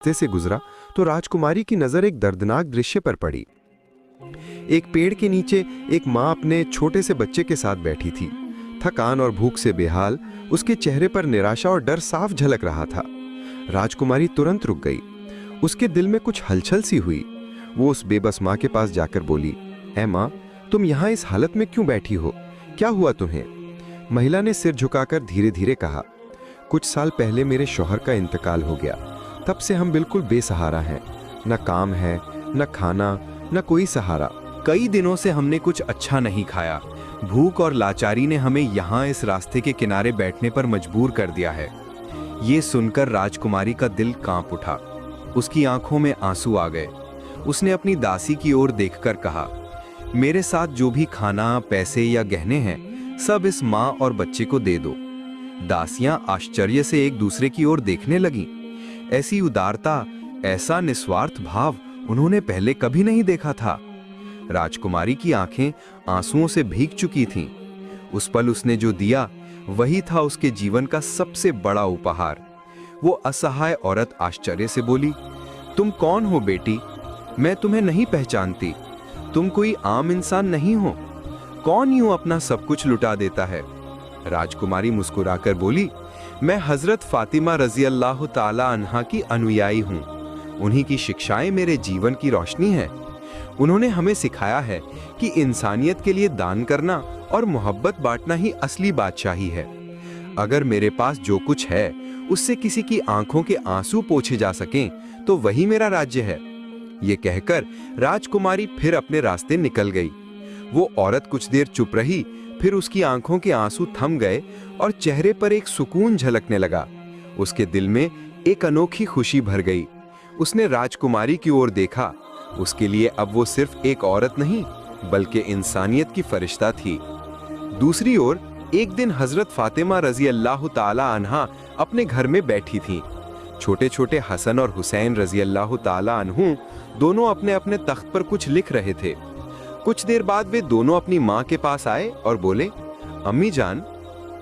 रास्ते से गुजरा तो राजकुमारी की नजर एक दर्दनाक दृश्य पर पड़ी। एक पेड़ के नीचे एक माँ अपने छोटे से बच्चे के साथ बैठी थी। थकान और भूख से बेहाल उसके चेहरे पर निराशा और डर साफ झलक रहा था। राजकुमारी तुरंत रुक गई। उसके दिल में कुछ हलचल सी हुई। वो उस बेबस माँ के पास जाकर बोली, ऐ माँ, तुम यहाँ इस हालत में क्यों बैठी हो? क्या हुआ तुम्हें? महिला ने सिर झुकाकर धीरे धीरे कहा, कुछ साल पहले मेरे शौहर का इंतकाल हो गया। तब से हम बिल्कुल बेसहारा हैं। न काम है, न खाना, न कोई सहारा। कई दिनों से हमने कुछ अच्छा नहीं खाया। भूख और लाचारी ने हमें यहाँ इस रास्ते के किनारे बैठने पर मजबूर कर दिया है। ये सुनकर राजकुमारी का दिल कांप उठा। उसकी आंखों में आंसू आ गए। उसने अपनी दासी की ओर देखकर कहा, मेरे साथ जो भी खाना, पैसे या गहने हैं, सब इस माँ और बच्चे को दे दो। दासियां आश्चर्य से एक दूसरे की ओर देखने लगीं। ऐसी उदारता, ऐसा निस्वार्थ भाव उन्होंने पहले कभी नहीं देखा था। राजकुमारी की आंखें आंसुओं से भीग चुकी थीं। उस पल उसने जो दिया वही था उसके जीवन का सबसे बड़ा उपहार। वो असहाय औरत आश्चर्य से बोली, तुम कौन हो बेटी? मैं तुम्हें नहीं पहचानती। तुम कोई आम इंसान नहीं हो। कौन यूं अपना सब कुछ लुटा देता है? राजकुमारी मुस्कुराकर बोली, मैं हजरत फातिमा रजी अल्लाह ताला अन्हा की अनुयायी हूँ। उन्हीं की शिक्षाएं मेरे जीवन की रोशनी है। उन्होंने हमें सिखाया है कि इंसानियत के लिए दान करना और मोहब्बत बांटना ही असली बादशाही है। अगर मेरे पास जो कुछ है उससे किसी की आंखों के आंसू पोंछे जा सकें तो वही मेरा राज्य है। ये कहकर राजकुमारी फिर अपने रास्ते निकल गई। वो औरत कुछ देर चुप रही, फिर उसकी आंखों के आंसू थम गए और चेहरे पर एक सुकून झलकने लगा। उसके दिल में एक अनोखी खुशी भर गई। उसने राजकुमारी की ओर देखा। उसके लिए अब वो सिर्फ एक औरत नहीं बल्कि इंसानियत की फरिश्ता थी। दूसरी ओर एक दिन हजरत फातिमा रजी अल्लाह ताला अन्हा अपने घर में बैठी थीं। छोटे छोटे हसन और हुसैन रजी अल्लाह ताला अन्हु दोनों अपने अपने तख्त पर कुछ लिख रहे थे। कुछ देर बाद वे दोनों अपनी माँ के पास आए और बोले, अम्मी जान,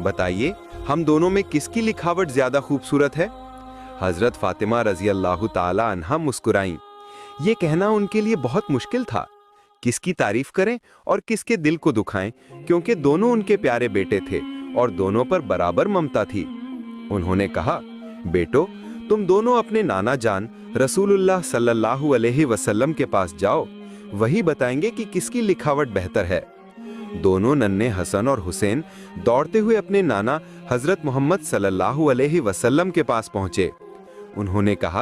बताइए हम दोनों में किसकी लिखावट ज्यादा खूबसूरत है? हजरत फातिमा रजी अल्लाह ताला अन्हा मुस्कुराईं। ये कहना उनके लिए बहुत मुश्किल था। किसकी तारीफ करें और किसके दिल को दुखाएं, क्योंकि दोनों उनके प्यारे बेटे थे और दोनों पर बराबर ममता थी। उन्होंने कहा, बेटो, तुम दोनों अपने नाना जान रसूलुल्लाह सल्लल्लाहु अलैहि वसल्लम के पास जाओ। वही बताएंगे कि किसकी लिखावट बेहतर है। दोनों नन्हे हसन और हुसैन दौड़ते हुए अपने नाना हजरत मोहम्मद सल्लल्लाहु अलैहि वसल्लम के पास पहुंचे। उन्होंने कहा,